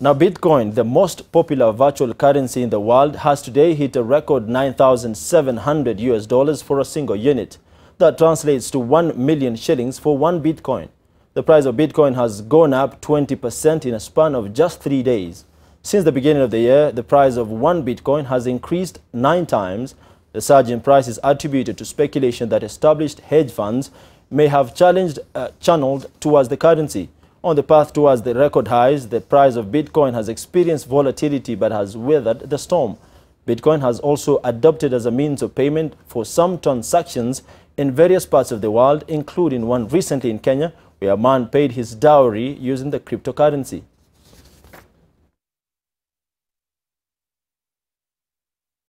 Now, Bitcoin, the most popular virtual currency in the world, has today hit a record $9,700 for a single unit. That translates to 1 million shillings for one Bitcoin. The price of Bitcoin has gone up 20% in a span of just 3 days. Since the beginning of the year, the price of one Bitcoin has increased 9 times. The surge in price is attributed to speculation that established hedge funds may have channeled towards the currency. On the path towards the record highs, the price of Bitcoin has experienced volatility but has weathered the storm. Bitcoin has also adopted as a means of payment for some transactions in various parts of the world, including one recently in Kenya, where a man paid his dowry using the cryptocurrency.